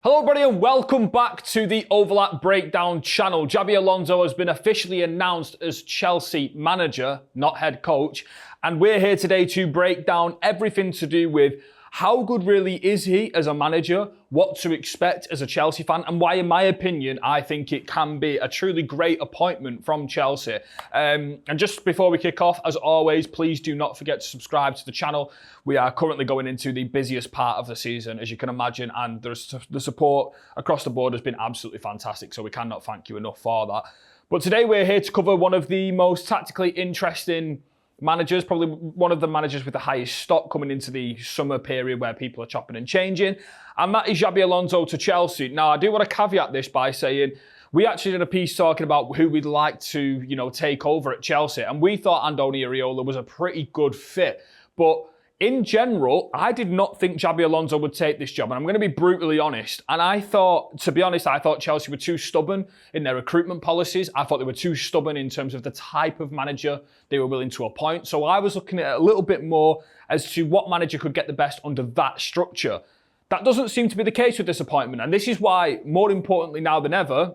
Hello everybody and welcome back to the Overlap Breakdown channel. Xabi Alonso has been officially announced as Chelsea manager, not head coach. And we're here today to break down everything to do with how good really is he as a manager, what to expect as a Chelsea fan, and why, in my opinion, I think it can be a truly great appointment from Chelsea. And just before we kick off, as always, please do not forget to subscribe to the channel. We are currently going into the busiest part of the season, as you can imagine, and the support across the board has been absolutely fantastic, so we cannot thank you enough for that. But today we're here to cover one of the most tactically interesting managers, probably one of the managers with the highest stock coming into the summer period where people are chopping and changing, and that is Xabi Alonso to Chelsea. Now, I do want to caveat this by saying we actually did a piece talking about who we'd like to, take over at Chelsea, and we thought Andoni Iraola was a pretty good fit, but in general, I did not think Xabi Alonso would take this job, and I'm going to be brutally honest. And I thought Chelsea were too stubborn in their recruitment policies. I thought they were too stubborn in terms of the type of manager they were willing to appoint. So I was looking at a little bit more as to what manager could get the best under that structure. That doesn't seem to be the case with this appointment, and this is why, more importantly now than ever,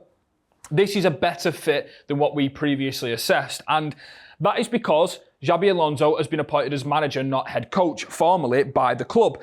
this is a better fit than what we previously assessed. And that is because Xabi Alonso has been appointed as manager, not head coach, formally by the club.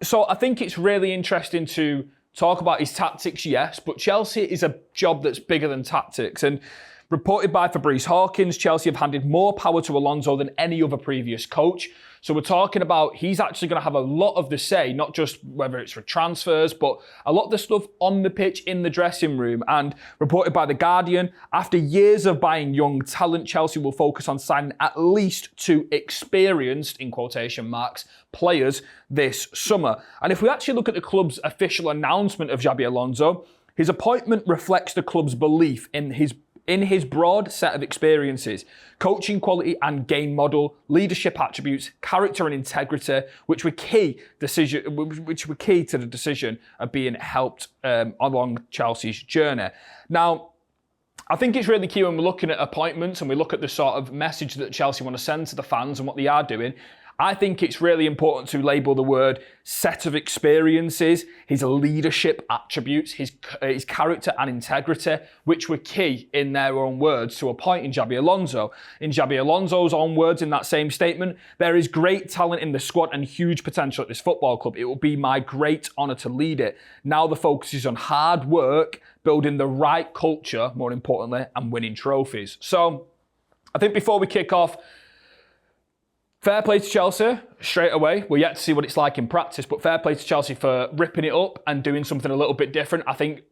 So I think it's really interesting to talk about his tactics, yes, but Chelsea is a job that's bigger than tactics. And reported by Fabrice Hawkins, Chelsea have handed more power to Alonso than any other previous coach. So we're talking about he's actually going to have a lot of the say, not just whether it's for transfers, but a lot of the stuff on the pitch, in the dressing room. And reported by The Guardian, after years of buying young talent, Chelsea will focus on signing at least 2 experienced, in quotation marks, players this summer. And if we actually look at the club's official announcement of Xabi Alonso, his appointment reflects the club's belief in his broad set of experiences, coaching quality and game model, leadership attributes, character and integrity, which were key to the decision of being helped along Chelsea's journey. Now, I think it's really key when we're looking at appointments and we look at the sort of message that Chelsea want to send to the fans and what they are doing. I think it's really important to label the word set of experiences, his leadership attributes, his character and integrity, which were key in their own words to appointing Xabi Alonso. In Xabi Alonso's own words in that same statement, there is great talent in the squad and huge potential at this football club. It will be my great honour to lead it. Now the focus is on hard work, building the right culture, more importantly, and winning trophies. So I think before we kick off, fair play to Chelsea straight away. We're yet to see what it's like in practice, but fair play to Chelsea for ripping it up and doing something a little bit different. I think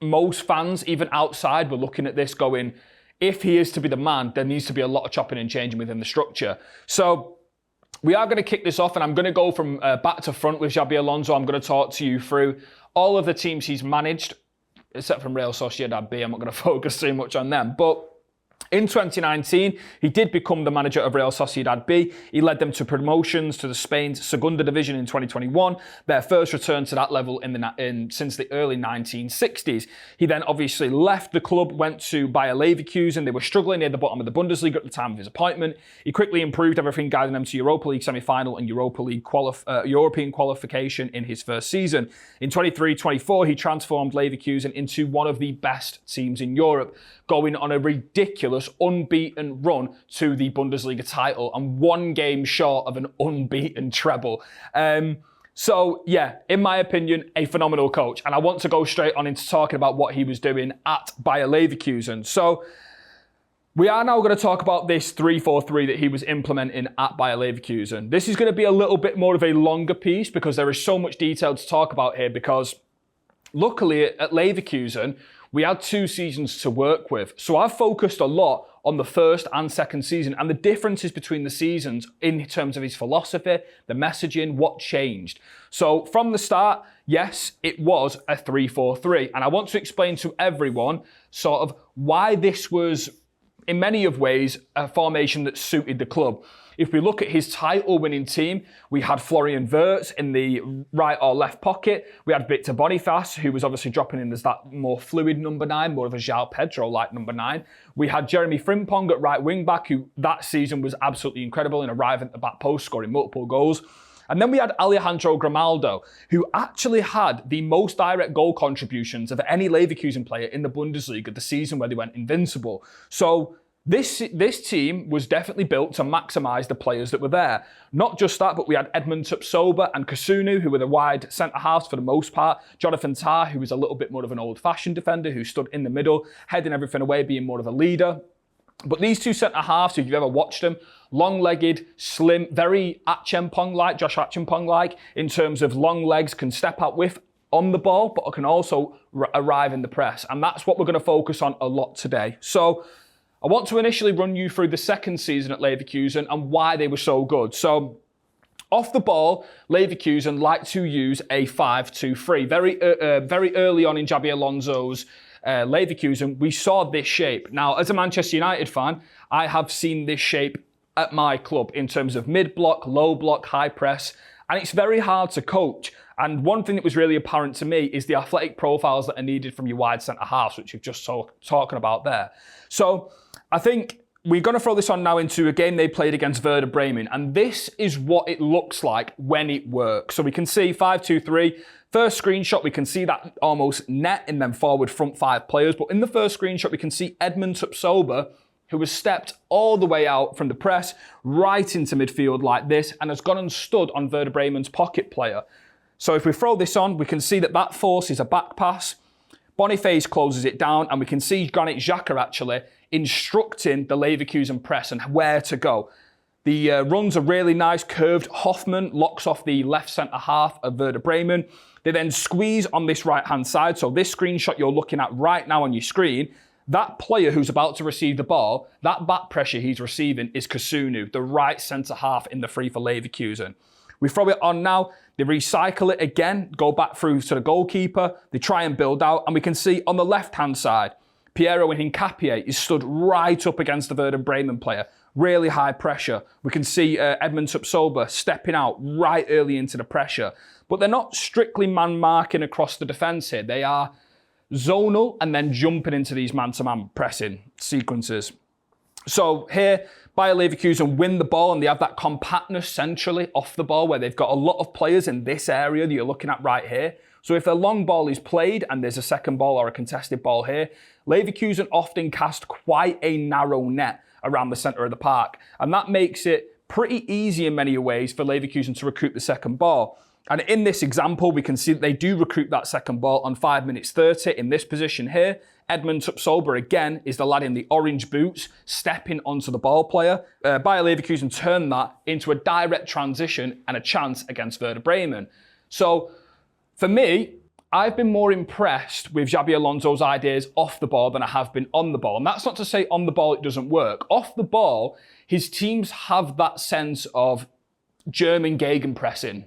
most fans, even outside, were looking at this going, if he is to be the man, there needs to be a lot of chopping and changing within the structure. So we are going to kick this off, and I'm going to go from back to front with Xabi Alonso. I'm going to talk to you through all of the teams he's managed, except from Real Sociedad B. I'm not going to focus too much on them, but in 2019, he did become the manager of Real Sociedad B. He led them to promotions to the Spain's Segunda Division in 2021, their first return to that level since the early 1960s. He then obviously left the club, went to Bayer Leverkusen. They were struggling near the bottom of the Bundesliga at the time of his appointment. He quickly improved everything, guiding them to Europa League semi-final and Europa League European qualification in his first season. In 23-24, he transformed Leverkusen into one of the best teams in Europe, going on a ridiculous unbeaten run to the Bundesliga title and one game short of an unbeaten treble. So yeah, in my opinion, a phenomenal coach. And I want to go straight on into talking about what he was doing at Bayer Leverkusen. So we are now going to talk about this 3-4-3 that he was implementing at Bayer Leverkusen. This is going to be a little bit more of a longer piece because there is so much detail to talk about here, because luckily at Leverkusen, we had 2 seasons to work with. So I've focused a lot on the first and second season and the differences between the seasons in terms of his philosophy, the messaging, what changed. So from the start, yes, it was a 3-4-3. And I want to explain to everyone sort of why this was, in many of ways, a formation that suited the club. If we look at his title-winning team, we had Florian Wirtz in the right or left pocket. We had Victor Boniface, who was obviously dropping in as that more fluid number 9, more of a João Pedro-like number 9. We had Jeremy Frimpong at right wing-back, who that season was absolutely incredible in arriving at the back post, scoring multiple goals. And then we had Alejandro Grimaldo, who actually had the most direct goal contributions of any Leverkusen player in the Bundesliga the season where they went invincible. So this team was definitely built to maximise the players that were there. Not just that, but we had Edmund Tupsoba and Kasunu, who were the wide centre-halves for the most part. Jonathan Tah, who was a little bit more of an old-fashioned defender, who stood in the middle, heading everything away, being more of a leader. But these two centre-halves, if you've ever watched them, long-legged, slim, very Achampong-like, Josh Achampong-like, in terms of long legs, can step out with on the ball, but can also arrive in the press. And that's what we're going to focus on a lot today. So I want to initially run you through the second season at Leverkusen and why they were so good. So off the ball, Leverkusen like to use a 5-2-3. Very early on in Xabi Alonso's Leverkusen, we saw this shape. Now, as a Manchester United fan, I have seen this shape at my club in terms of mid-block, low block, high press, and it's very hard to coach. And one thing that was really apparent to me is the athletic profiles that are needed from your wide centre-halves, which you've just talking about there. So I think we're going to throw this on now into a game they played against Werder Bremen, and this is what it looks like when it works. So we can see 5-2-3. First screenshot, we can see that almost net in them forward front five players. But in the first screenshot, we can see Edmund Tupsoba, who has stepped all the way out from the press, right into midfield like this, and has gone and stood on Werder Bremen's pocket player. So if we throw this on, we can see that forces a back pass. Boniface closes it down, and we can see Granit Xhaka actually instructing the Leverkusen press and where to go. The runs are really nice, curved. Hoffmann locks off the left centre-half of Werder Bremen. They then squeeze on this right-hand side. So this screenshot you're looking at right now on your screen, that player who's about to receive the ball, that back pressure he's receiving is Kasunu, the right centre-half in the free for Leverkusen. We throw it on now. They recycle it again, go back through to the goalkeeper. They try and build out. And we can see on the left-hand side, Piero Hincapié is stood right up against the Werder Bremen player. Really high pressure. We can see Edmund Tupsoba stepping out right early into the pressure. But they're not strictly man-marking across the defence here. They are zonal and then jumping into these man-to-man pressing sequences. So here, Bayer Leverkusen win the ball and they have that compactness centrally off the ball where they've got a lot of players in this area that you're looking at right here. So if a long ball is played and there's a second ball or a contested ball here, Leverkusen often cast quite a narrow net around the centre of the park. And that makes it pretty easy in many ways for Leverkusen to recruit the second ball. And in this example, we can see that they do recruit that second ball on 5 minutes 30 in this position here. Edmund Tupsoba, again, is the lad in the orange boots, stepping onto the ball player. Bayer Leverkusen turned that into a direct transition and a chance against Werder Bremen. So, for me, I've been more impressed with Xabi Alonso's ideas off the ball than I have been on the ball. And that's not to say on the ball it doesn't work. Off the ball, his teams have that sense of German gegenpressing.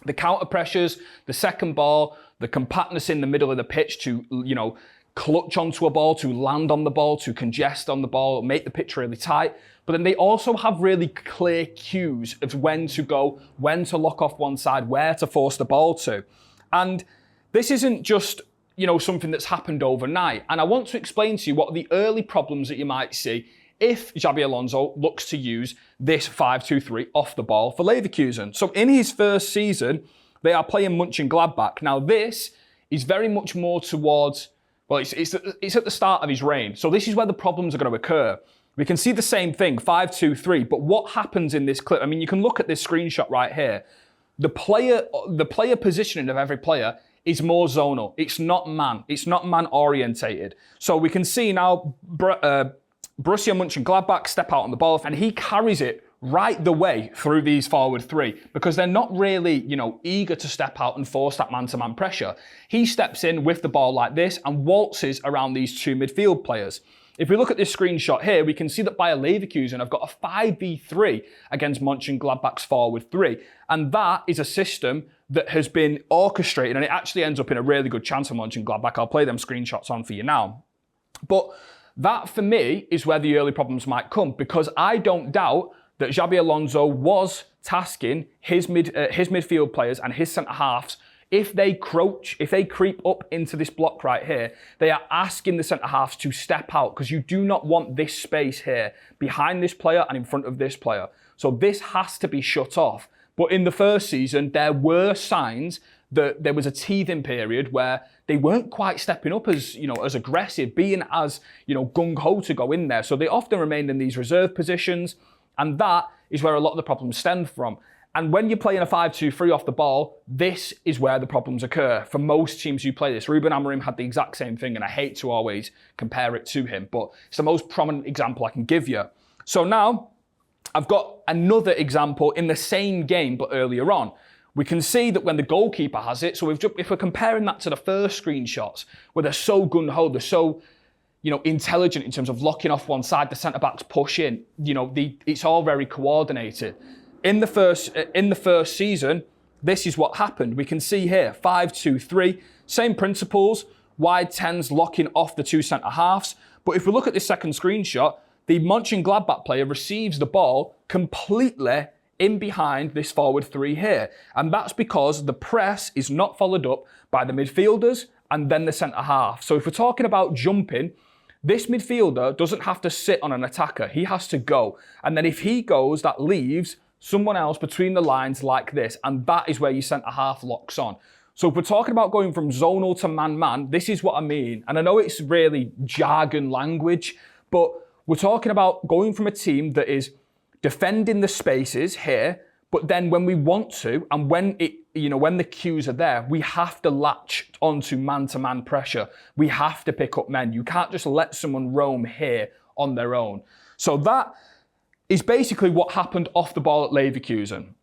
The counter pressures, the second ball, the compactness in the middle of the pitch to, clutch onto a ball, to land on the ball, to congest on the ball, make the pitch really tight. But then they also have really clear cues of when to go, when to lock off one side, where to force the ball to. And this isn't just, something that's happened overnight. And I want to explain to you what are the early problems that you might see if Xabi Alonso looks to use this 5-2-3 off the ball for Leverkusen. So in his first season, they are playing Mönchengladbach. Now this is very much more towards, it's at the start of his reign. So this is where the problems are going to occur. We can see the same thing, 5-2-3, but what happens in this clip? I mean, you can look at this screenshot right here. The player positioning of every player is more zonal. It's not man orientated. So we can see now Borussia Mönchengladbach step out on the ball and he carries it right the way through these forward three because they're not really, eager to step out and force that man-to-man pressure. He steps in with the ball like this and waltzes around these two midfield players. If we look at this screenshot here, we can see that Bayer Leverkusen have got a 5v3 against Mönchengladbach's forward three. And that is a system that has been orchestrated and it actually ends up in a really good chance for Mönchengladbach. I'll play them screenshots on for you now. But that, for me, is where the early problems might come because I don't doubt that Xabi Alonso was tasking his midfield players and his centre-halves. If they creep up into this block right here, they are asking the centre-halves to step out because you do not want this space here behind this player and in front of this player. So this has to be shut off But in the first season, there were signs that there was a teething period where they weren't quite stepping up as, as aggressive, being as, gung-ho to go in there. So they often remained in these reserve positions, and that is where a lot of the problems stem from. And when you're playing a 5-2-3 off the ball, this is where the problems occur. For most teams who play this, Ruben Amorim had the exact same thing, and I hate to always compare it to him, but it's the most prominent example I can give you. So now, I've got another example in the same game, but earlier on. We can see that when the goalkeeper has it, so if we're comparing that to the first screenshots, where they're so gung-ho, they're so, intelligent in terms of locking off one side, the centre-backs push in, it's all very coordinated. In the first season, this is what happened. We can see here, 5-2-3, same principles, wide 10s locking off the two centre-halves. But if we look at this second screenshot, the Mönchengladbach player receives the ball completely in behind this forward three here. And that's because the press is not followed up by the midfielders and then the centre-half. So if we're talking about jumping, this midfielder doesn't have to sit on an attacker. He has to go. And then if he goes, that leaves someone else between the lines like this. And that is where your centre-half locks on. So if we're talking about going from zonal to man-man, this is what I mean. And I know it's really jargon language, but we're talking about going from a team that is defending the spaces here, but then when we want to, and when when the cues are there, we have to latch onto man-to-man pressure. We have to pick up men. You can't just let someone roam here on their own. So that is basically what happened off the ball at Leverkusen.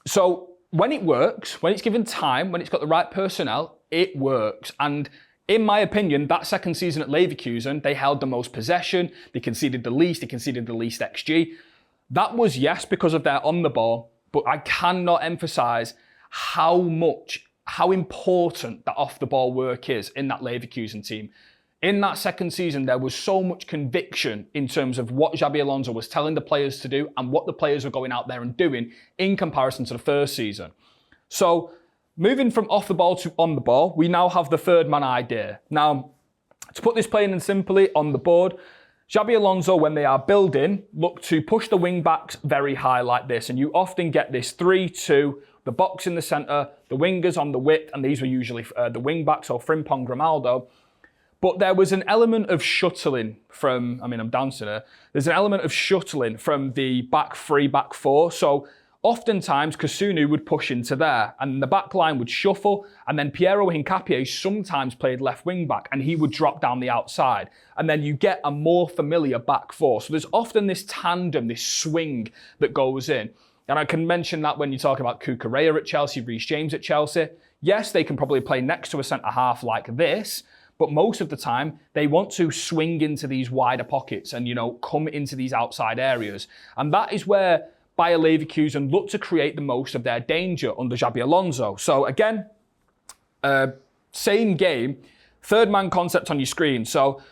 So when it works, when it's given time, when it's got the right personnel, it works. And in my opinion, that second season at Leverkusen, they held the most possession, they conceded the least XG. That was, yes, because of their on the ball, but I cannot emphasize how important that off the ball work is in that Leverkusen team. In that second season, there was so much conviction in terms of what Xabi Alonso was telling the players to do and what the players were going out there and doing in comparison to the first season. So moving from off the ball to on the ball, we now have the third man idea. Now, to put this plain and simply on the board, Xabi Alonso, when they are building, look to push the wing backs very high like this. And you often get this 3-2, the box in the centre, the wingers on the width, and these were usually the wing backs or Frimpong, Grimaldo. But there was an element of shuttling from, I'm dancing here. There's an element of shuttling from the back three, back four. So oftentimes Kasunu would push into there and the back line would shuffle, and then Piero Hincapié sometimes played left wing back and he would drop down the outside. And then you get a more familiar back four. So there's often this tandem, this swing that goes in. And I can mention that when you talk about Cucurella at Chelsea, Reece James at Chelsea. Yes, they can probably play next to a centre-half like this, but most of the time, they want to swing into these wider pockets and, come into these outside areas. And that is where Bayer Leverkusen look to create the most of their danger under Xabi Alonso. So again, same game, third man concept on your screen. So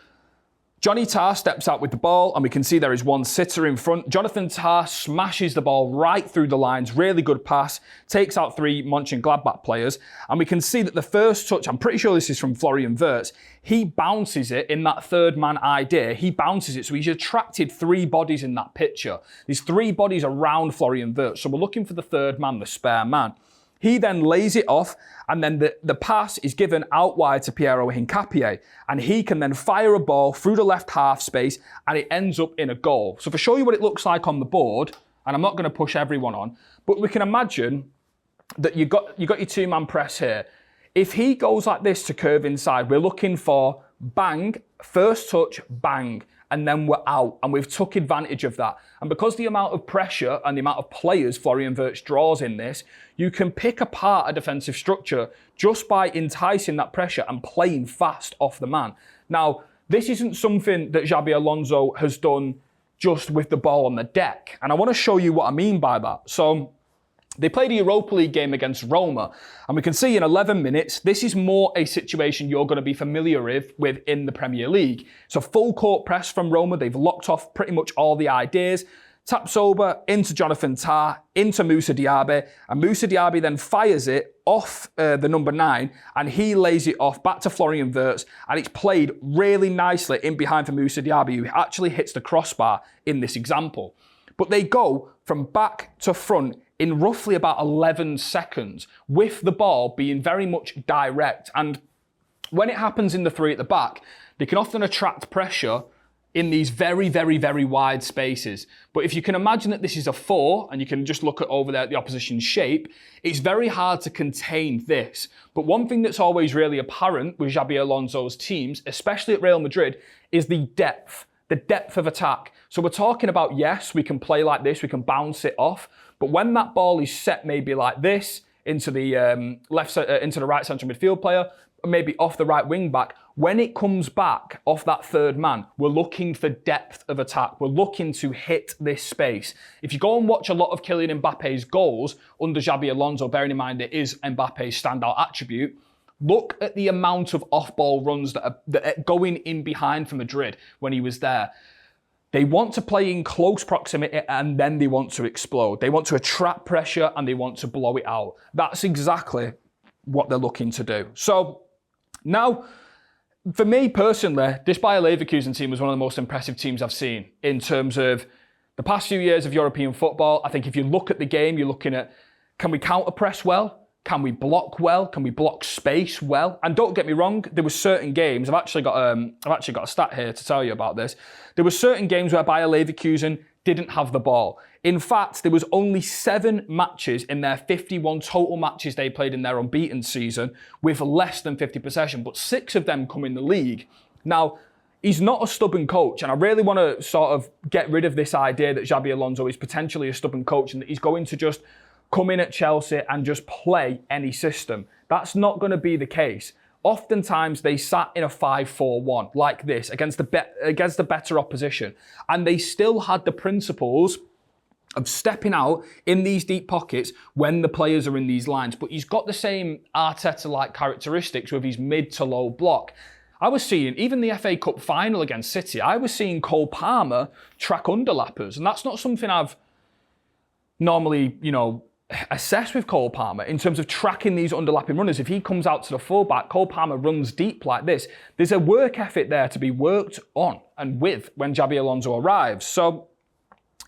Johnny Tah steps out with the ball, and we can see there is one sitter in front. Jonathan Tah smashes the ball right through the lines, really good pass, takes out three Mönchengladbach players, and we can see that the first touch, I'm pretty sure this is from Florian Wirtz, he bounces it in that third man idea, he bounces it, so he's attracted three bodies in that picture. There's three bodies around Florian Wirtz, so we're looking for the third man, the spare man. He then lays it off, and then the pass is given out wide to Piero Hincapié, and he can then fire a ball through the left half space, and it ends up in a goal. So if I show you what it looks like on the board, and I'm not going to push everyone on, but we can imagine that you got your two-man press here. If he goes like this to curve inside, we're looking for bang, first touch, bang, and then we're out, and we've took advantage of that. And because the amount of pressure and the amount of players Florian Wirtz draws in this, you can pick apart a defensive structure just by enticing that pressure and playing fast off the man. Now, this isn't something that Xabi Alonso has done just with the ball on the deck, and I want to show you what I mean by that. So they played a Europa League game against Roma, and we can see in 11 minutes, this is more a situation you're going to be familiar with in the Premier League. So full court press from Roma, they've locked off pretty much all the ideas. Taps over into Jonathan Tah, into Moussa Diaby, and Moussa Diaby then fires it off the number 9, and he lays it off back to Florian Wirtz, and it's played really nicely in behind for Moussa Diaby, who actually hits the crossbar in this example. But they go from back to front in roughly about 11 seconds, with the ball being very much direct. And when it happens in the three at the back, they can often attract pressure in these very, very, very wide spaces. But if you can imagine that this is a 4, and you can just look at over there at the opposition's shape, it's very hard to contain this. But one thing that's always really apparent with Xabi Alonso's teams, especially at Real Madrid, is the depth of attack. So we're talking about, yes, we can play like this, we can bounce it off, but when that ball is set maybe like this, into the into the right central midfield player, maybe off the right wing back, when it comes back off that third man, we're looking for depth of attack. We're looking to hit this space. If you go and watch a lot of Kylian Mbappe's goals under Xabi Alonso, bearing in mind it is Mbappe's standout attribute, look at the amount of off-ball runs that are going in behind for Madrid when he was there. They want to play in close proximity and then they want to explode. They want to attract pressure and they want to blow it out. That's exactly what they're looking to do. So now, for me personally, this Bayer Leverkusen team was one of the most impressive teams I've seen in terms of the past few years of European football. I think if you look at the game, you're looking at, can we counter-press well? Can we block well? Can we block space well? And don't get me wrong, there were certain games. I've actually got a stat here to tell you about this. There were certain games where Bayer Leverkusen didn't have the ball. In fact, there was only 7 matches in their 51 total matches they played in their unbeaten season with less than 50 possession, but 6 of them come in the league. Now, he's not a stubborn coach, and I really want to sort of get rid of this idea that Xabi Alonso is potentially a stubborn coach and that he's going to just come in at Chelsea and just play any system. That's not going to be the case. Oftentimes they sat in a 5-4-1 like this against the better opposition, and they still had the principles of stepping out in these deep pockets when the players are in these lines. But he's got the same Arteta-like characteristics with his mid to low block. I was seeing, even the FA Cup final against City, I was seeing Cole Palmer track underlappers, and that's not something I've normally, assess with Cole Palmer in terms of tracking these underlapping runners. If he comes out to the fullback, Cole Palmer runs deep like this. There's a work ethic there to be worked on and with when Xabi Alonso arrives. So,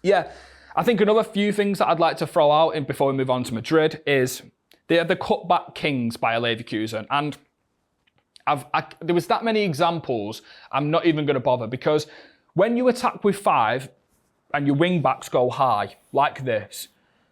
yeah, I think another few things that I'd like to throw out in before we move on to Madrid is they are the cutback kings by Leverkusen. And there was that many examples, I'm not even going to bother, because when you attack with 5 and your wing backs go high like this,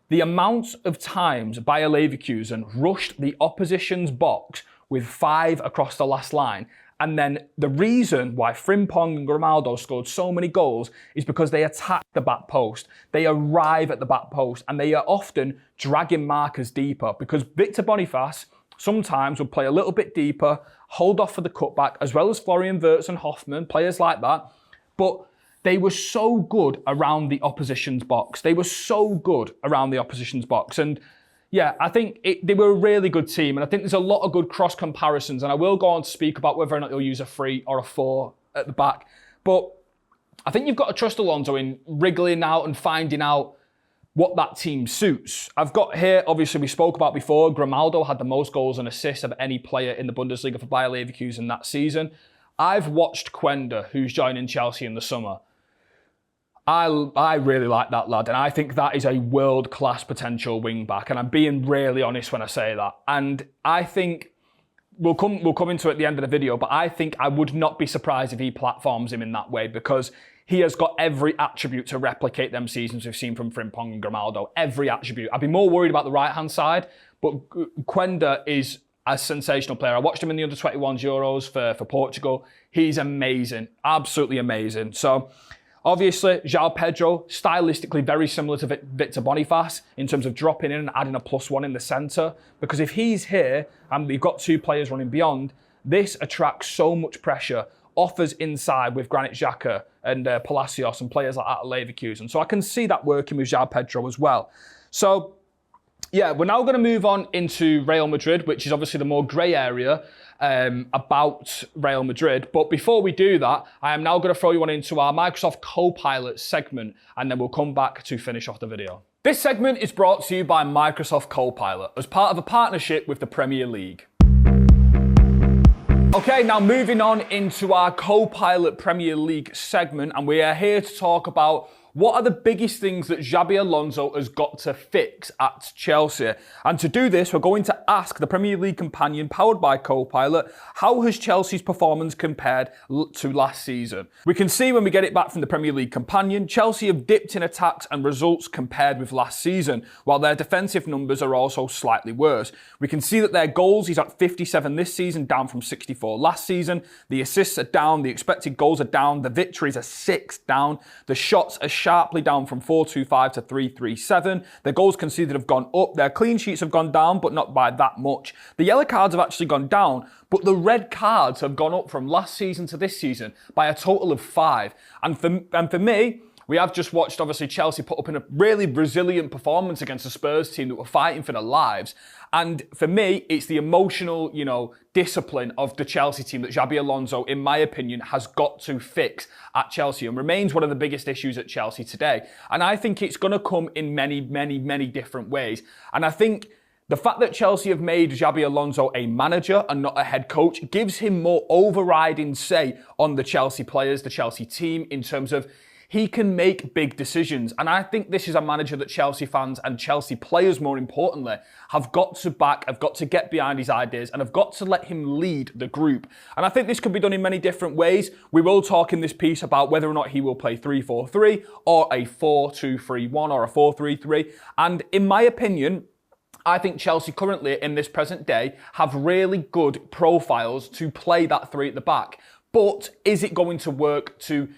the amount of times Bayer Leverkusen rushed the opposition's box with 5 across the last line, and then the reason why Frimpong and Grimaldo scored so many goals is because they attack the back post. They arrive at the back post, and they are often dragging markers deeper, because Victor Boniface sometimes would play a little bit deeper, hold off for the cutback, as well as Florian Wirtz and Hoffman, players like that. But they were so good around the opposition's box. And yeah, I think they were a really good team. And I think there's a lot of good cross comparisons. And I will go on to speak about whether or not they'll use a 3 or a 4 at the back. But I think you've got to trust Alonso in wriggling out and finding out what that team suits. I've got here, obviously we spoke about before, Grimaldo had the most goals and assists of any player in the Bundesliga for Bayer Leverkusen that season. I've watched Quenda, who's joining Chelsea in the summer. I really like that lad, and I think that is a world-class potential wing-back, and I'm being really honest when I say that. And I think, we'll come into it at the end of the video, but I think I would not be surprised if he platforms him in that way, because he has got every attribute to replicate them seasons we've seen from Frimpong and Grimaldo. Every attribute. I'd be more worried about the right-hand side, but Quenda is a sensational player. I watched him in the under-21s Euros for Portugal. He's amazing. Absolutely amazing. So, obviously, João Pedro, stylistically very similar to Victor Boniface in terms of dropping in and adding a +1 in the centre. Because if he's here and we've got 2 players running beyond, this attracts so much pressure, offers inside with Granit Xhaka and Palacios and players like that at Leverkusen. So I can see that working with João Pedro as well. So, yeah, we're now going to move on into Real Madrid, which is obviously the more grey area about Real Madrid. But before we do that, I am now going to throw you on into our Microsoft Copilot segment, and then we'll come back to finish off the video. This segment is brought to you by Microsoft Copilot as part of a partnership with the Premier League. Okay, now moving on into our Copilot Premier League segment, and we are here to talk about What are the biggest things that Xabi Alonso has got to fix at Chelsea? And to do this, we're going to ask the Premier League companion powered by Copilot, how has Chelsea's performance compared to last season? We can see when we get it back from the Premier League companion, Chelsea have dipped in attacks and results compared with last season, while their defensive numbers are also slightly worse. We can see that their goals, he's at 57 this season, down from 64 last season. The assists are down, the expected goals are down, the victories are 6 down, the shots are sharply down from 425 to 337. Their goals conceded have gone up. Their clean sheets have gone down, but not by that much. The yellow cards have actually gone down, but the red cards have gone up from last season to this season by a total of 5. And for me, we have just watched, obviously, Chelsea put up in a really resilient performance against a Spurs team that were fighting for their lives. And for me, it's the emotional, discipline of the Chelsea team that Xabi Alonso, in my opinion, has got to fix at Chelsea and remains one of the biggest issues at Chelsea today. And I think it's going to come in many, many, many different ways. And I think the fact that Chelsea have made Xabi Alonso a manager and not a head coach gives him more overriding say on the Chelsea players, the Chelsea team, in terms of he can make big decisions. And I think this is a manager that Chelsea fans and Chelsea players, more importantly, have got to back, have got to get behind his ideas, and have got to let him lead the group. And I think this could be done in many different ways. We will talk in this piece about whether or not he will play 3-4-3 or a 4-2-3-1 or a 4-3-3. And in my opinion, I think Chelsea currently, in this present day, have really good profiles to play that 3 at the back. But is it going to work to,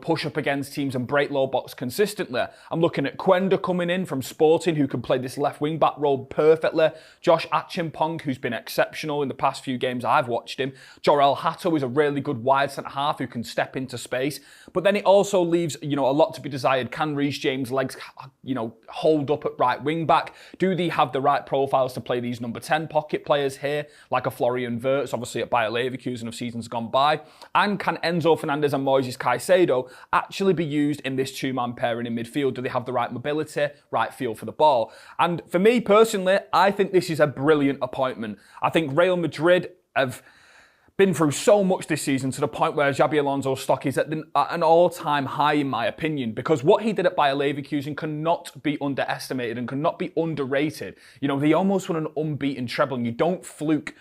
push up against teams and break low box consistently? I'm looking at Quenda coming in from Sporting, who can play this left wing back role perfectly. Josh Achimpong, who's been exceptional in the past few games I've watched him. Jorel Hato is a really good wide centre half who can step into space. But then it also leaves, a lot to be desired. Can Reece James' legs, hold up at right wing back? Do they have the right profiles to play these number 10 pocket players here, like a Florian Wirtz, obviously at Bayer Leverkusen of seasons gone by? And can Enzo Fernandez and Moises Caicedo actually be used in this two-man pairing in midfield? Do they have the right mobility, right feel for the ball? And for me personally, I think this is a brilliant appointment. I think Real Madrid have been through so much this season to the point where Xabi Alonso's stock is at an all-time high, in my opinion, because what he did at Bayer Leverkusen cannot be underestimated and cannot be underrated. They almost won an unbeaten treble, and you don't fluke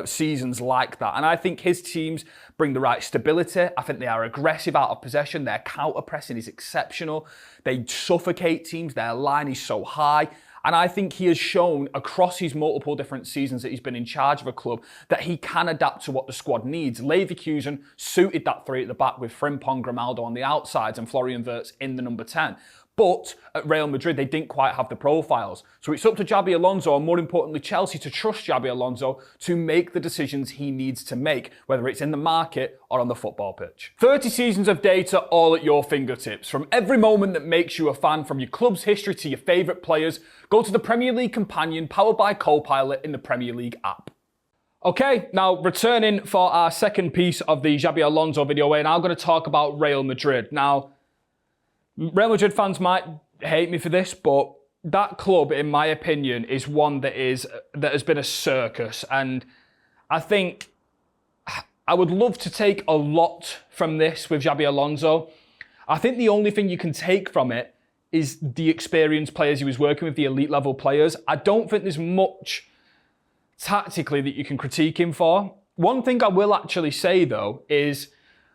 seasons like that. And I think his teams bring the right stability. I think they are aggressive out of possession. Their counter-pressing is exceptional. They suffocate teams. Their line is so high. And I think he has shown across his multiple different seasons that he's been in charge of a club that he can adapt to what the squad needs. Leverkusen suited that 3 at the back with Frimpong, Grimaldo on the outsides and Florian Wirtz in the number 10. But at Real Madrid, they didn't quite have the profiles. So it's up to Xabi Alonso, and more importantly, Chelsea, to trust Xabi Alonso to make the decisions he needs to make, whether it's in the market or on the football pitch. 30 seasons of data all at your fingertips. From every moment that makes you a fan, from your club's history to your favourite players, go to the Premier League companion powered by Copilot in the Premier League app. Okay, now returning for our second piece of the Xabi Alonso video, we're now going to talk about Real Madrid. Now, Real Madrid fans might hate me for this, but that club, in my opinion, is one that has been a circus. And I think I would love to take a lot from this with Xabi Alonso. I think the only thing you can take from it is the experienced players he was working with, the elite level players. I don't think there's much tactically that you can critique him for. One thing I will actually say, though, is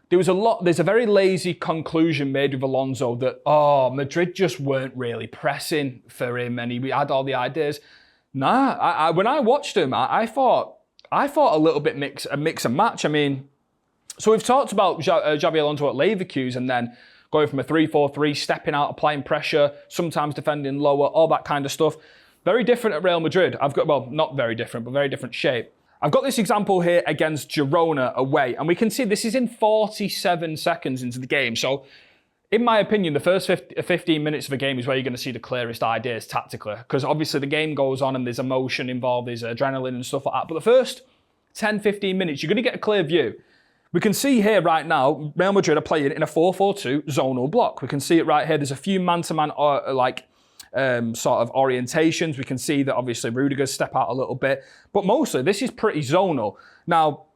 there's a very lazy conclusion made with Alonso that, Madrid just weren't really pressing for him and he had all the ideas. Nah, when I watched him, I thought a little bit mix and match. I mean, so we've talked about Xabi Alonso at Leverkusen and then going from a 3-4-3, stepping out, applying pressure, sometimes defending lower, all that kind of stuff. Very different at Real Madrid. Not very different, but very different shape. I've got this example here against Girona away, and we can see this is in 47 seconds into the game. So, in my opinion, the first 15 minutes of a game is where you're going to see the clearest ideas tactically, because obviously the game goes on and there's emotion involved, there's adrenaline and stuff like that. But the first 10, 15 minutes, you're going to get a clear view. We can see here right now, Real Madrid are playing in a 4-4-2 zonal block. We can see it right here. There's a few man-to-man sort of orientations. We can see that obviously Rudiger's step out a little bit, but mostly this is pretty zonal. Now,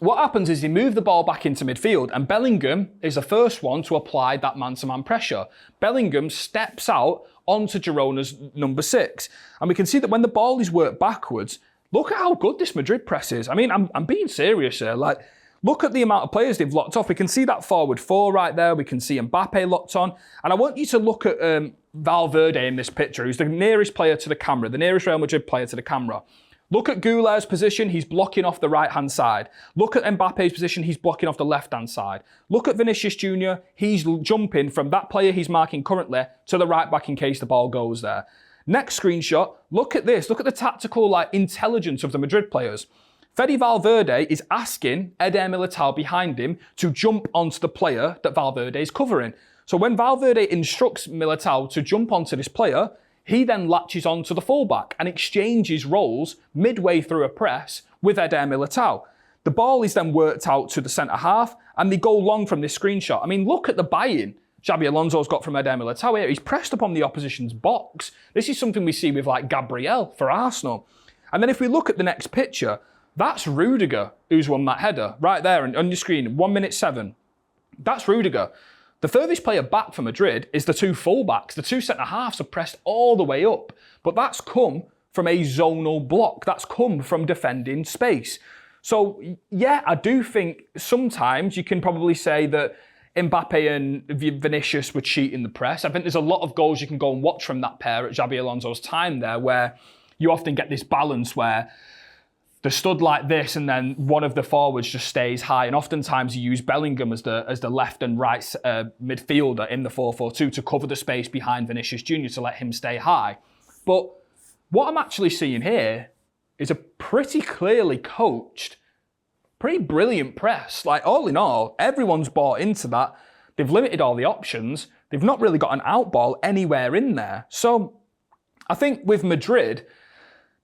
what happens is they move the ball back into midfield, and Bellingham is the first one to apply that man-to-man pressure. Bellingham steps out onto Girona's number 6. And we can see that when the ball is worked backwards, look at how good this Madrid press is. I mean, I'm being serious here. Like, look at the amount of players they've locked off. We can see that forward 4 right there. We can see Mbappe locked on. And I want you to look at Valverde in this picture, who's the nearest player to the camera, the nearest Real Madrid player to the camera. Look at Goulart's position, he's blocking off the right-hand side. Look at Mbappe's position, he's blocking off the left-hand side. Look at Vinicius Jr., he's jumping from that player he's marking currently to the right-back in case the ball goes there. Next screenshot, look at this. Look at the tactical intelligence of the Madrid players. Fede Valverde is asking Eder Militao behind him to jump onto the player that Valverde is covering. So when Valverde instructs Militao to jump onto this player, he then latches onto the fullback and exchanges roles midway through a press with Eder Militao. The ball is then worked out to the centre half and they go long from this screenshot. I mean, look at the buy-in Xabi Alonso's got from Eder Militao here. He's pressed upon the opposition's box. This is something we see with Gabriel for Arsenal. And then if we look at the next picture, that's Rudiger who's won that header right there on your screen, 1:07. That's Rudiger. The furthest player back for Madrid is the 2 fullbacks. The 2 centre-halves are pressed all the way up. But that's come from a zonal block. That's come from defending space. So, yeah, I do think sometimes you can probably say that Mbappe and Vinicius were cheating the press. I think there's a lot of goals you can go and watch from that pair at Xabi Alonso's time there, where you often get this balance where they're stood like this and then one of the forwards just stays high. And oftentimes you use Bellingham as the left and right midfielder in the 4-4-2 to cover the space behind Vinicius Jr. to let him stay high. But what I'm actually seeing here is a pretty clearly coached, pretty brilliant press. Like, all in all, everyone's bought into that. They've limited all the options. They've not really got an out ball anywhere in there. So I think with Madrid,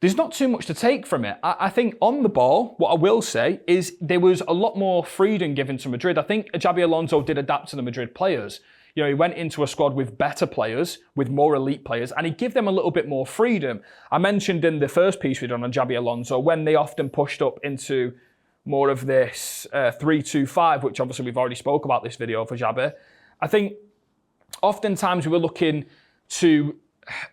there's not too much to take from it. I think on the ball, what I will say is there was a lot more freedom given to Madrid. I think Xabi Alonso did adapt to the Madrid players. You know, he went into a squad with better players, with more elite players, and he gave them a little bit more freedom. I mentioned in the first piece we done on Xabi Alonso, when they often pushed up into more of this 3-2-5, which obviously we've already spoke about this video for Xabi. I think oftentimes we were looking to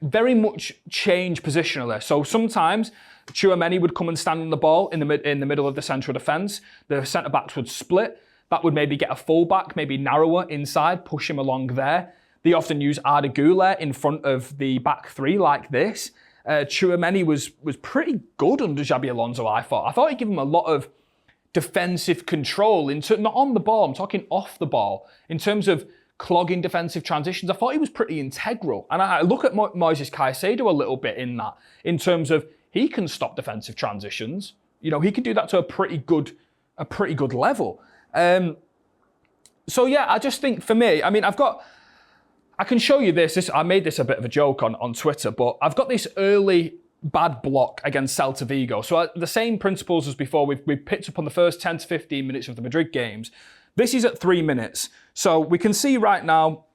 very much change positionally. So sometimes Tchouaméni would come and stand on the ball in the middle of the central defence. The centre-backs would split. That would maybe get a full-back, maybe narrower inside, push him along there. They often use Arda Güler in front of the back 3 like this. Tchouaméni was pretty good under Xabi Alonso, I thought. I thought he'd give him a lot of defensive control, not on the ball, I'm talking off the ball, in terms of clogging defensive transitions. I thought he was pretty integral. And I look at Moises Caicedo a little bit in that, in terms of he can stop defensive transitions. You know, he can do that to a pretty good level. So yeah, I just think for me, I mean, I can show you this. I made this a bit of a joke on Twitter, but I've got this early bad block against Celta Vigo. So the same principles as before, we've picked up on the first 10 to 15 minutes of the Madrid games. This is at 3 minutes. So we can see right now,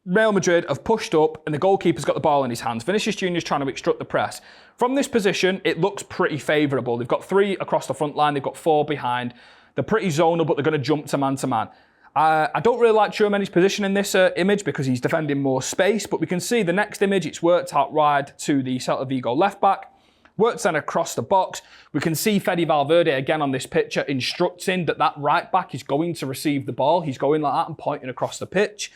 Real Madrid have pushed up and the goalkeeper's got the ball in his hands. Vinicius Jr. is trying to obstruct the press. From this position, it looks pretty favourable. They've got 3 across the front line. They've got 4 behind. They're pretty zonal, but they're going to jump to man-to-man. I don't really like Tchouaméni's position in this image because he's defending more space, but we can see the next image, it's worked out wide to the Celta Vigo left-back. Works then across the box. We can see Fede Valverde again on this picture instructing that right back is going to receive the ball. He's going like that and pointing across the pitch.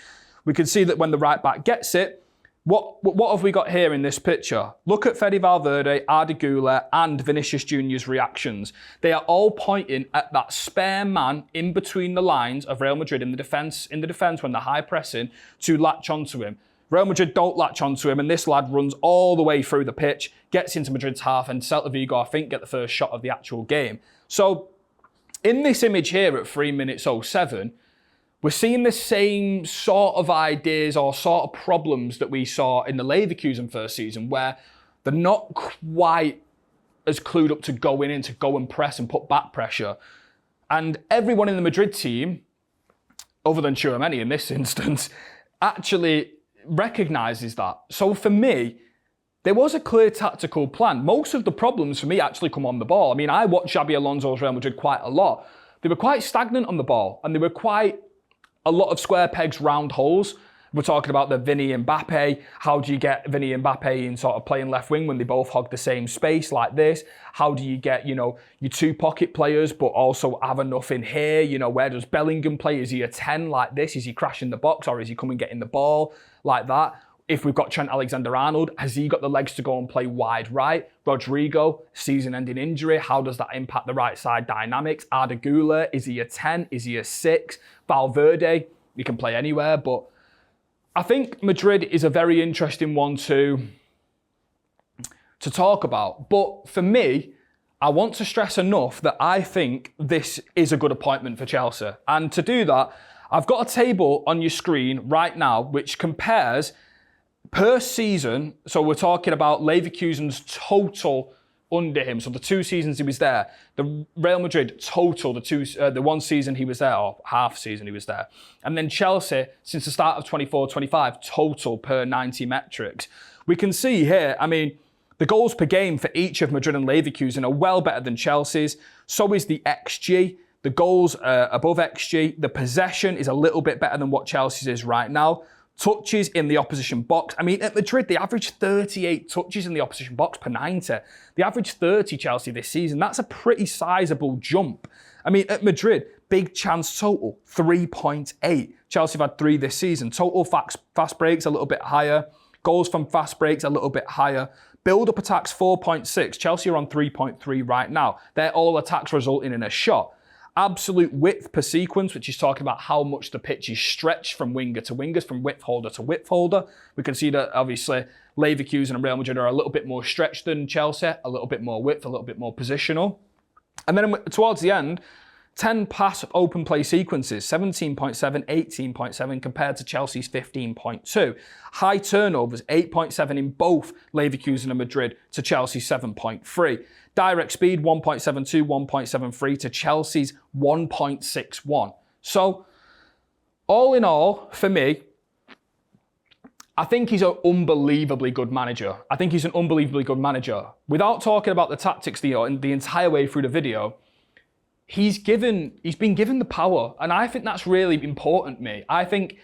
We can see that when the right back gets it, what have we got here in this picture? Look at Fede Valverde, Arda Güler and Vinicius Jr.'s reactions. They are all pointing at that spare man in between the lines of Real Madrid in the defence when they're high pressing to latch onto him. Real Madrid don't latch onto him, and this lad runs all the way through the pitch, gets into Madrid's half, and Celta Vigo, I think, get the first shot of the actual game. So, in this image here at 3:07, we're seeing the same sort of ideas or sort of problems that we saw in the Leverkusen first season, where they're not quite as clued up to go in and to go and press and put back pressure. And everyone in the Madrid team, other than Tchouaméni in this instance, actually recognises that. So for me, there was a clear tactical plan. Most of the problems for me actually come on the ball. I mean, I watch Xabi Alonso's Real Madrid quite a lot. they were quite stagnant on the ball, and they were quite a lot of square pegs, round holes. We're talking about the Vinny and Mbappe. How do you get Vinny and Mbappe in sort of playing left wing when they both hog the same space like this? How do you get, your two pocket players, but also have enough in here? Where does Bellingham play? Is he a 10 like this? Is he crashing the box, or is he coming getting the ball like that? If we've got Trent Alexander-Arnold, has he got the legs to go and play wide right? Rodrigo, season-ending injury. How does that impact the right side dynamics? Arda Güler, is he a 10? Is he a 6? Valverde, he can play anywhere, but I think Madrid is a very interesting one to talk about. But for me, I want to stress enough that I think this is a good appointment for Chelsea. And to do that, I've got a table on your screen right now which compares per season. So we're talking about Leverkusen's total under him. So the 2 seasons he was there, the Real Madrid total, the 1 season he was there, or half season he was there. And then Chelsea, since the start of 24-25, total per 90 metrics. We can see here, the goals per game for each of Madrid and Leverkusen are well better than Chelsea's. So is the XG. The goals are above XG. The possession is a little bit better than what Chelsea's is right now. Touches in the opposition box. At Madrid, they averaged 38 touches in the opposition box per 90. They averaged 30, Chelsea, this season. That's a pretty sizable jump. At Madrid, big chance total, 3.8. Chelsea have had 3 this season. Total fast breaks, a little bit higher. Goals from fast breaks, a little bit higher. Build-up attacks, 4.6. Chelsea are on 3.3 right now. They're all attacks resulting in a shot. Absolute width per sequence, which is talking about how much the pitch is stretched from winger to wingers, from width holder to width holder. We can see that obviously Leverkusen and Real Madrid are a little bit more stretched than Chelsea, a little bit more width, a little bit more positional. And then towards the end, 10 pass open play sequences, 17.7, 18.7 compared to Chelsea's 15.2. High turnovers, 8.7 in both Leverkusen and Madrid to Chelsea's 7.3. Direct speed, 1.72, 1.73 to Chelsea's 1.61. So, all in all, for me, I think he's an unbelievably good manager. Without talking about the tactics the entire way through the video, he's been given the power, and I think that's really important to me. I think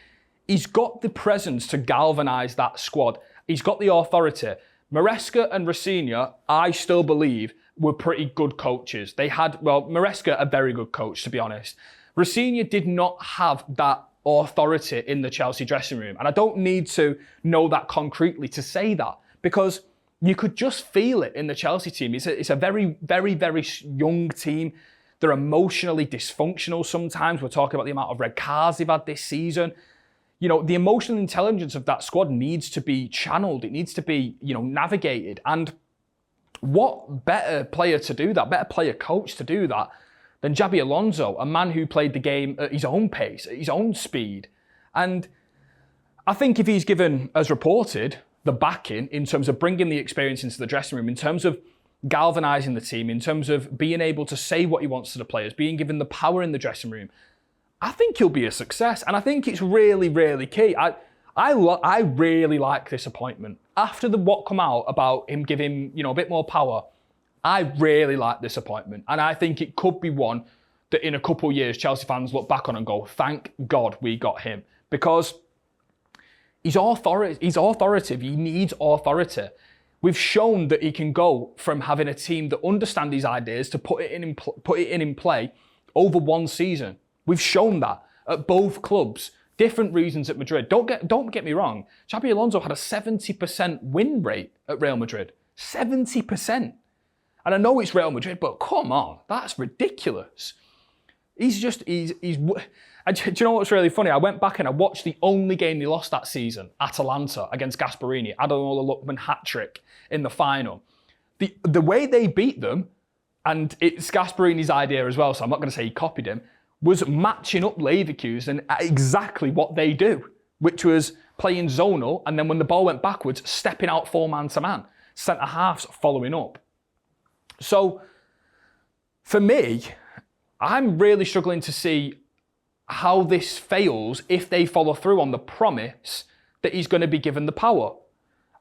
he's got the presence to galvanise that squad. He's got the authority. Maresca and Rafinha, I still believe, were pretty good coaches. Maresca, a very good coach, to be honest. Rafinha did not have that authority in the Chelsea dressing room. And I don't need to know that concretely to say that, because you could just feel it in the Chelsea team. It's a very, very, very young team. They're emotionally dysfunctional sometimes. We're talking about the amount of red cards they've had this season. The emotional intelligence of that squad needs to be channeled. It needs to be, navigated. And what better player to do that, better player coach to do that than Xabi Alonso, a man who played the game at his own pace, at his own speed. And I think if he's given, as reported, the backing in terms of bringing the experience into the dressing room, in terms of galvanising the team, in terms of being able to say what he wants to the players, being given the power in the dressing room, I think he'll be a success. And I think it's really, really key. I really like this appointment. After what come out about him giving, a bit more power, I really like this appointment. And I think it could be one that in a couple of years, Chelsea fans look back on and go, thank God we got him. Because he's authoritative. He needs authority. We've shown that he can go from having a team that understand his ideas to put it in play over 1 season. We've shown that at both clubs. Different reasons at Madrid. Don't get me wrong. Xabi Alonso had a 70% win rate at Real Madrid. 70%. And I know it's Real Madrid, but come on, that's ridiculous. And do you know what's really funny? I went back and I watched the only game they lost that season, Atalanta against Gasperini. Ademola Lookman hat-trick in the final. The way they beat them, and it's Gasperini's idea as well, so I'm not going to say he copied him, was matching up Leverkusen at exactly what they do, which was playing zonal, and then when the ball went backwards, stepping out 4-man to man, centre-halves following up. So, for me, I'm really struggling to see how this fails if they follow through on the promise that he's going to be given the power.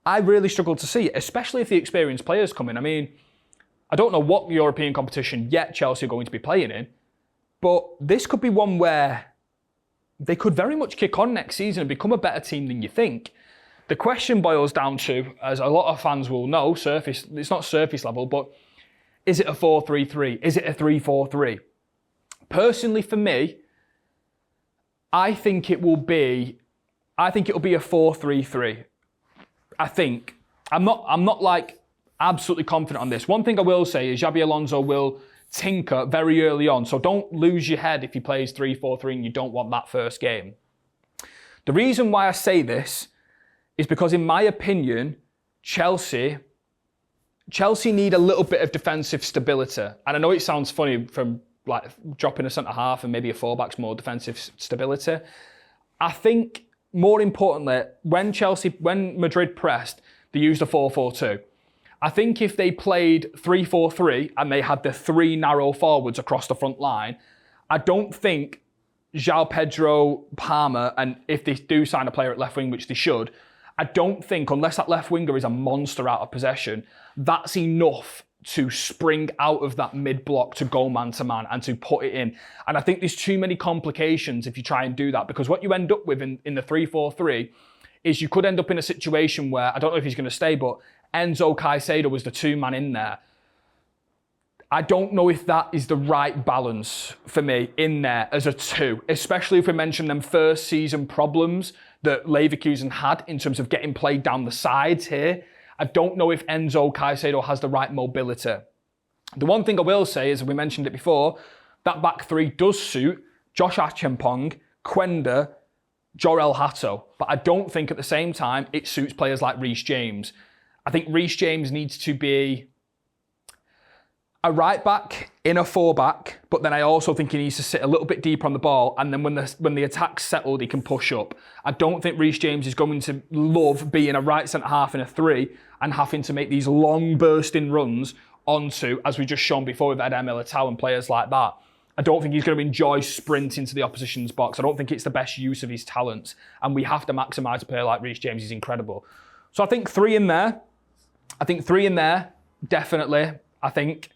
I really struggle to see it, especially if the experienced players come in. I don't know what European competition yet Chelsea are going to be playing in, But this could be one where they could very much kick on next season and become a better team than you think. The question boils down to, as a lot of fans will know, it's not surface level, but is it a 4-3-3? Is it a 3-4-3? Personally, for me, I think it'll be a 4-3-3. I think. I'm not like absolutely confident on this. One thing I will say is Xabi Alonso will tinker very early on. So don't lose your head if he plays 3-4-3 and you don't want that first game. The reason why I say this is because, in my opinion, Chelsea need a little bit of defensive stability. And I know it sounds funny from like dropping a centre-half and maybe a full-back's more defensive stability. I think, more importantly, when Madrid pressed, they used a 4-4-2. I think if they played 3-4-3 and they had the three narrow forwards across the front line, I don't think João Pedro, Palmer, and if they do sign a player at left wing, which they should, I don't think, unless that left winger is a monster out of possession, that's enough to spring out of that mid-block to go man-to-man and to put it in. And I think there's too many complications if you try and do that, because what you end up with in the 3-4-3 is you could end up in a situation where, I don't know if he's going to stay, but Enzo Caicedo was the two-man in there. I don't know if that is the right balance for me in there as a two, especially if we mention them first season problems that Leverkusen had in terms of getting played down the sides here. I don't know if Enzo Caicedo has the right mobility. The one thing I will say is, we mentioned it before, that back three does suit Josh Achampong, Quenda, Jorel Hato. But I don't think at the same time it suits players like Reece James. I think Reece James needs to be a right back in a four back, but then I also think he needs to sit a little bit deeper on the ball, and then when the attack's settled, he can push up. I don't think Reece James is going to love being a right centre half in a three and having to make these long bursting runs onto, as we just shown before with Eder Militao and players like that. I don't think he's going to enjoy sprinting to the opposition's box. I don't think it's the best use of his talents, and we have to maximise a player like Reece James. He's incredible. So I think three in there, definitely. I think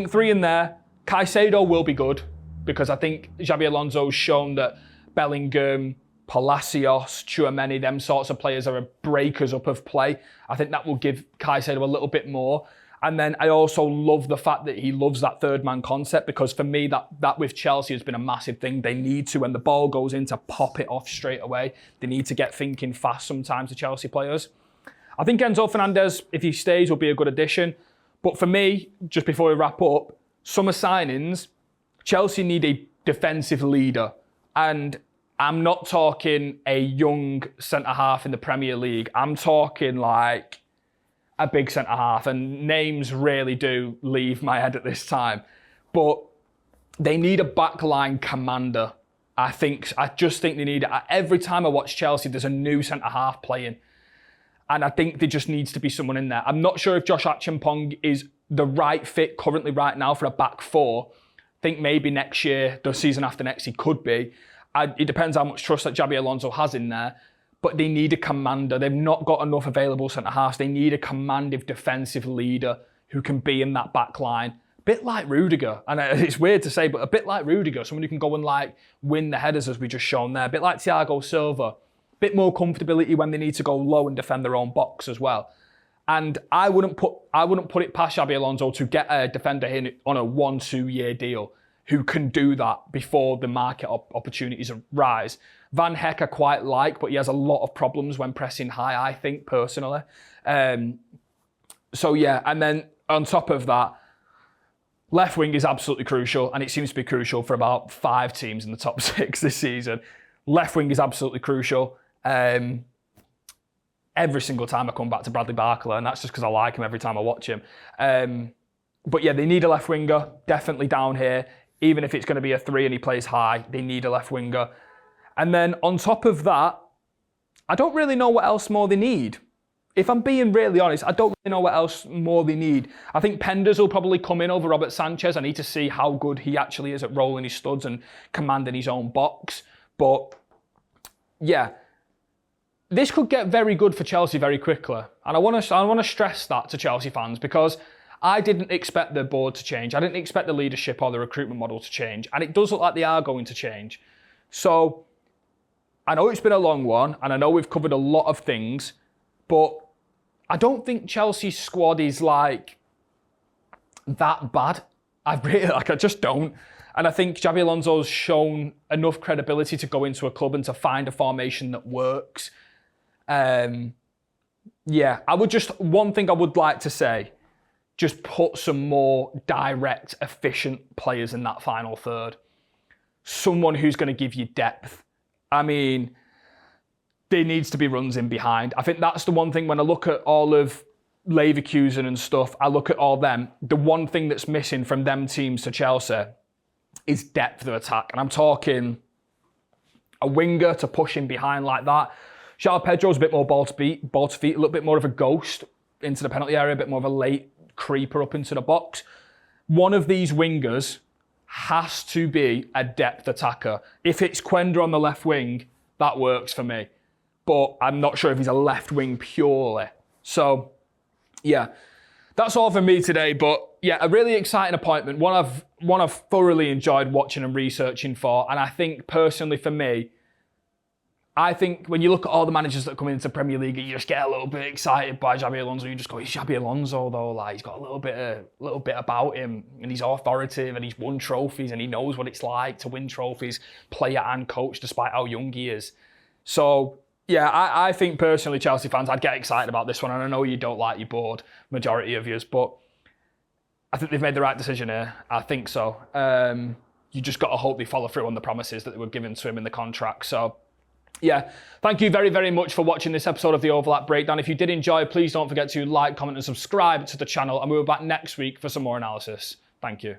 three in there. Caicedo will be good, because I think Xabi Alonso's shown that Bellingham, Palacios, Tchouaméni, them sorts of players are breakers up of play. I think that will give Caicedo a little bit more. And then I also love the fact that he loves that third man concept, because for me, that with Chelsea has been a massive thing. They need to, when the ball goes in, to pop it off straight away. They need to get thinking fast sometimes, the Chelsea players. I think Enzo Fernandez, if he stays, will be a good addition. But for me, just before we wrap up, summer signings, Chelsea need a defensive leader. And I'm not talking a young centre-half in the Premier League. I'm talking like a big centre-half. And names really do leave my head at this time. But they need a backline commander. I just think they need it. Every time I watch Chelsea, there's a new centre-half playing. And I think there just needs to be someone in there. I'm not sure if Josh Achampong is the right fit currently right now for a back four. I think maybe next year, the season after next, he could be. It depends how much trust that Xabi Alonso has in there. But they need a commander. They've not got enough available centre-halves. They need a commanding defensive leader who can be in that back line. A bit like Rudiger. And it's weird to say, but a bit like Rudiger. Someone who can go and like win the headers, as we just shown there. A bit like Thiago Silva. Bit more comfortability when they need to go low and defend their own box as well. And I wouldn't put it past Xabi Alonso to get a defender in on a 1-2 year deal who can do that before the market opportunities arise. Van Heck I quite like, but he has a lot of problems when pressing high, I think, personally. So yeah, and then on top of that, left wing is absolutely crucial, and it seems to be crucial for about 5 teams in the top 6 this season. Left wing is absolutely crucial. Every single time I come back to Bradley Barcola, and that's just because I like him every time I watch him. But yeah, they need a left winger, definitely down here. Even if it's going to be a 3 and he plays high, they need a left winger. And then on top of that, I don't really know what else more they need. If I'm being really honest, I don't really know what else more they need. I think Penders will probably come in over Robert Sanchez. I need to see how good he actually is at rolling his studs and commanding his own box. But yeah, this could get very good for Chelsea very quickly. And I want to stress that to Chelsea fans, because I didn't expect the board to change. I didn't expect the leadership or the recruitment model to change. And it does look like they are going to change. So I know it's been a long one, and I know we've covered a lot of things, but I don't think Chelsea's squad is like that bad. I just don't. And I think Xabi Alonso's shown enough credibility to go into a club and to find a formation that works. One thing I would like to say, just put some more direct, efficient players in that final third. Someone who's going to give you depth. I mean, there needs to be runs in behind. I think that's the one thing when I look at all of Leverkusen and stuff, I look at all them, the one thing that's missing from them teams to Chelsea is depth of attack. And I'm talking a winger to push in behind like that. João Pedro's a bit more ball to feet, a little bit more of a ghost into the penalty area, a bit more of a late creeper up into the box. One of these wingers has to be a depth attacker. If it's Quenda on the left wing, that works for me. But I'm not sure if he's a left wing purely. So, yeah, that's all for me today. But yeah, a really exciting appointment. One I've thoroughly enjoyed watching and researching for. And I think personally for me, I think when you look at all the managers that come into the Premier League, you just get a little bit excited by Xabi Alonso. You just go, he's Xabi Alonso though. Like he's got a little bit about him, and he's authoritative, and he's won trophies, and he knows what it's like to win trophies, player and coach, despite how young he is. So yeah, I think personally, Chelsea fans, I'd get excited about this one, and I know you don't like your board, majority of yous, but I think they've made the right decision here. I think so. You just got to hope they follow through on the promises that they were given to him in the contract. So. Yeah, thank you very, very much for watching this episode of the Overlap Breakdown. If you did enjoy, please don't forget to like, comment and subscribe to the channel, and we'll be back next week for some more analysis. Thank you.